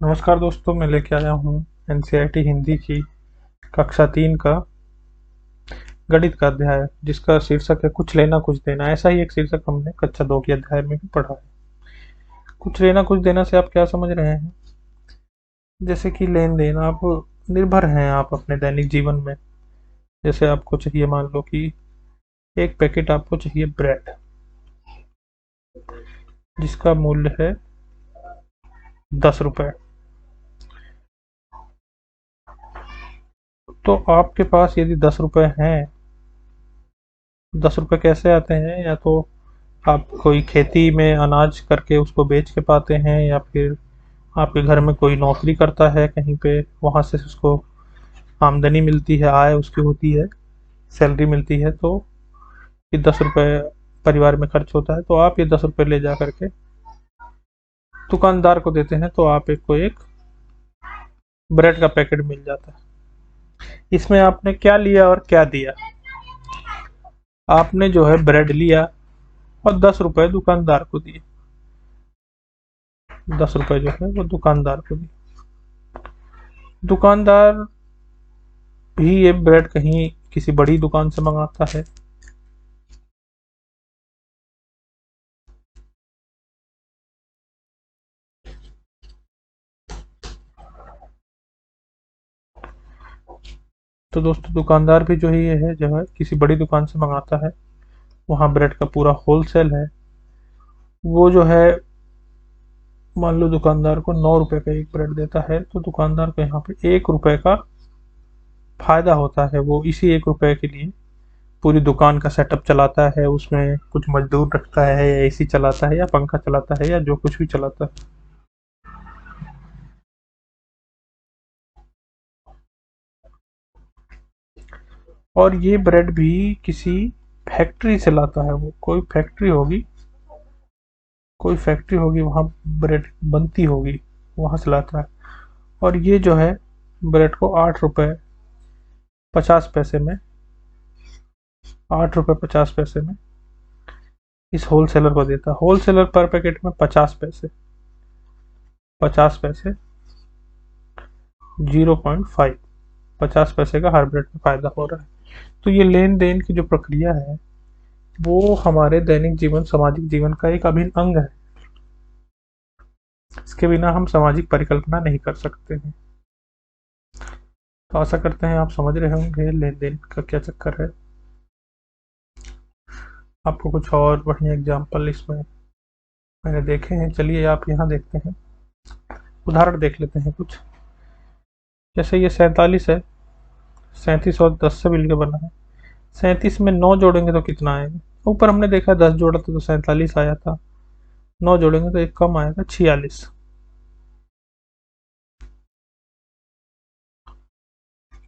नमस्कार दोस्तों, मैं लेके आया हूँ एनसीईआरटी हिंदी की कक्षा 3 का गणित का अध्याय, जिसका शीर्षक है कुछ लेना कुछ देना। ऐसा ही एक शीर्षक हमने कक्षा 2 के अध्याय में भी पढ़ा है। कुछ लेना कुछ देना से आप क्या समझ रहे हैं? जैसे कि लेन देन, आप निर्भर हैं आप अपने दैनिक जीवन में। जैसे आपको चाहिए, मान लो कि एक पैकेट आपको चाहिए ब्रेड, जिसका मूल्य है 10 रुपए। तो आपके पास यदि 10 रुपए हैं, 10 रुपए कैसे आते हैं? या तो आप कोई खेती में अनाज करके उसको बेच के पाते हैं, या फिर आपके घर में कोई नौकरी करता है कहीं पे, वहां से उसको आमदनी मिलती है, आय उसकी होती है, सैलरी मिलती है। तो ये 10 रुपए परिवार में खर्च होता है, तो आप ये 10 रुपए ले जा करके दुकानदार को देते हैं, तो आप एक को एक ब्रेड का पैकेट मिल जाता है। इसमें आपने क्या लिया और क्या दिया? आपने जो है ब्रेड लिया और 10 रुपए दुकानदार को दिए। 10 रुपए जो है वो दुकानदार को दिए। दुकानदार भी ये ब्रेड कहीं किसी बड़ी दुकान से मंगाता है। तो दोस्तों, दुकानदार भी जो है ये है जो है किसी बड़ी दुकान से मंगाता है। वहाँ ब्रेड का पूरा होलसेल है। वो जो है, मान लो दुकानदार को 9 रुपए का एक ब्रेड देता है, तो दुकानदार को यहाँ पे 1 रुपए का फायदा होता है। वो इसी 1 रुपए के लिए पूरी दुकान का सेटअप चलाता है, उसमें कुछ मजदूर रखता है, या एसी चलाता है, या पंखा चलाता है, या जो कुछ भी चलाता है। और ये ब्रेड भी किसी फैक्ट्री से लाता है। वो कोई फैक्ट्री होगी, वहाँ ब्रेड बनती होगी, वहां से लाता है। और ये जो है ब्रेड को 8 रुपए 50 पैसे में 8 रुपए 50 पैसे में इस होलसेलर को देता है। होलसेलर पर पैकेट में 50 पैसे, 50 पैसे, 0.5, 50 पैसे का हर ब्रेड में फायदा हो रहा है। तो ये लेन देन की जो प्रक्रिया है, वो हमारे दैनिक जीवन, सामाजिक जीवन का एक अभिन्न अंग है। इसके बिना हम सामाजिक परिकल्पना नहीं कर सकते हैं। तो आशा करते हैं आप समझ रहे होंगे लेन देन का क्या चक्कर है। आपको कुछ और बढ़िया एग्जाम्पल इसमें मैंने देखे हैं, चलिए आप यहाँ देखते हैं, उदाहरण देख लेते हैं कुछ। जैसे ये 47 है, 37 और 10 से मिलकर बना है। 37 में 9 जोड़ेंगे तो कितना आएगा? ऊपर हमने देखा 10 जोड़ा था तो 47 आया था। 9 जोड़ेंगे तो एक कम आएगा, 46।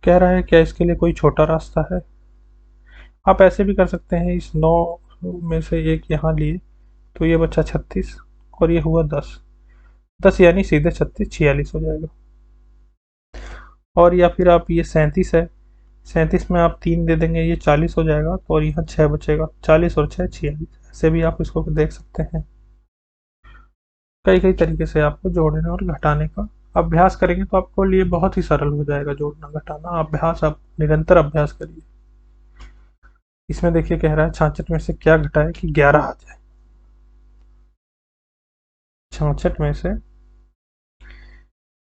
कह रहा है क्या इसके लिए कोई छोटा रास्ता है? आप ऐसे भी कर सकते हैं, इस 9 में से एक यहाँ लिए तो ये बचा 36, और ये हुआ 10। 10 यानी सीधे 36 46 हो जाएगा। और या फिर आप, ये 37 है, 37 में आप 3 दे देंगे, ये 40 हो जाएगा। तो और यहाँ 6 बचेगा, 40 और 6 46। ऐसे भी आप इसको देख सकते हैं। कई कई तरीके से आपको जोड़ने और घटाने का अभ्यास करेंगे तो आपको लिए बहुत ही सरल हो जाएगा जोड़ना घटाना। अभ्यास, आप निरंतर अभ्यास करिए। इसमें देखिए कह रहा है 66 में से क्या घटाए कि 11 आ जाए। 66 में से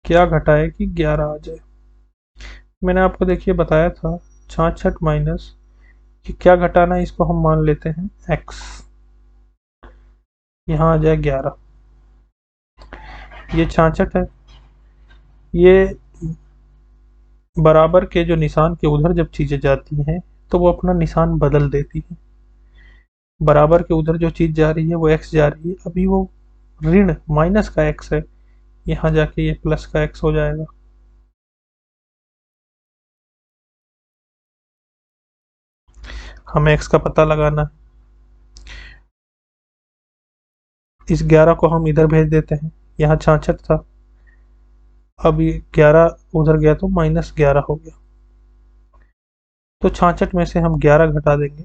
क्या घटाए कि 11 आ जाए? मैंने आपको देखिए बताया था, 66 माइनस कि क्या घटाना है, इसको हम मान लेते हैं x। यहाँ आ जाए 11। ये 66 है। ये बराबर के जो निशान के उधर जब चीजें जाती हैं, तो वो अपना निशान बदल देती है। बराबर के उधर जो चीज जा रही है वो x जा रही है, अभी वो ऋण माइनस का x है। यहाँ जाके ये प्लस का x हो जाएगा। हमें x का पता लगाना है। इस 11 को हम इधर भेज देते हैं। यहाँ 66 था, अब ये 11 उधर गया तो -11 हो गया। तो 66 में से हम 11 घटा देंगे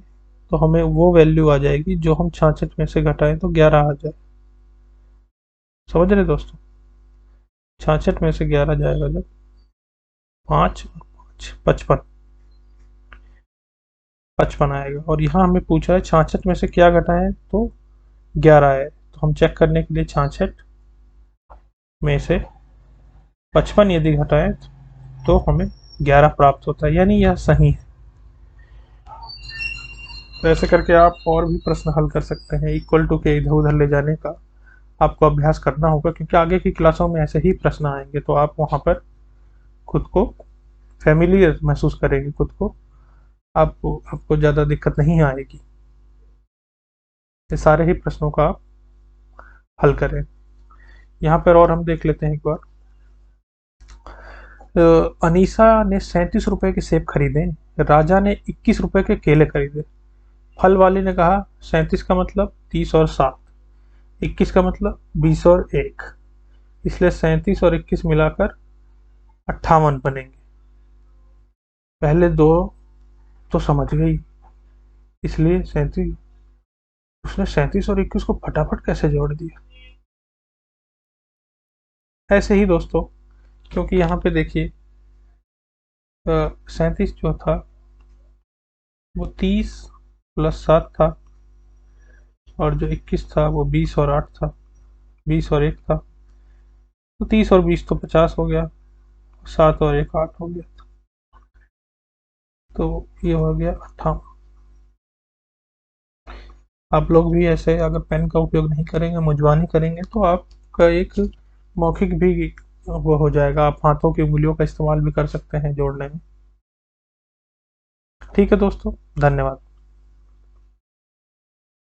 तो हमें वो वैल्यू आ जाएगी जो हम 66 में से घटाएं तो 11 आ जाए। समझ रहे दोस्तों? 66 में से 11 जाएगा जब, 5 और 5 55, 55 आएगा। और यहाँ हमें पूछा है 66 में से क्या घटाएं, तो 11 है, तो हम चेक करने के लिए 66 में से 55 यदि घटाएं तो हमें 11 प्राप्त होता है, यानी यह सही है। तो ऐसे करके आप और भी प्रश्न हल कर सकते हैं। इक्वल टू के इधर उधर ले जाने का आपको अभ्यास करना होगा, क्योंकि आगे की क्लासों में ऐसे ही प्रश्न आएंगे, तो आप वहाँ पर खुद को फैमिलियर महसूस करेंगे, खुद को आपको आपको ज़्यादा दिक्कत नहीं आएगी। ये सारे ही प्रश्नों का आप हल करें। यहाँ पर और हम देख लेते हैं एक बार। अनीसा ने 37 रुपए के सेब खरीदे, राजा ने 21 रुपए के केले खरीदे। फल वाले ने कहा 37 का मतलब 30 और 7, 21 का मतलब 20 और 1, इसलिए 37 और 21 मिलाकर 58 बनेंगे। पहले दो तो समझ गई, इसलिए 37, उसने 37 और 21 को फटाफट कैसे जोड़ दिया। ऐसे ही दोस्तों, क्योंकि यहाँ पे देखिए 37 जो था वो 30 प्लस 7 था, और जो 21 था वो 20 और 8 था, 20 और 1 था, तो 30 और 20 तो 50 हो गया, 7 और 1 8 हो गया, तो ये हो गया 58। आप लोग भी ऐसे अगर पेन का उपयोग नहीं करेंगे, मुजवानी करेंगे, तो आपका एक मौखिक भी वो हो जाएगा, आप हाथों की उंगलियों का इस्तेमाल भी कर सकते हैं जोड़ने में। ठीक है दोस्तों, धन्यवाद।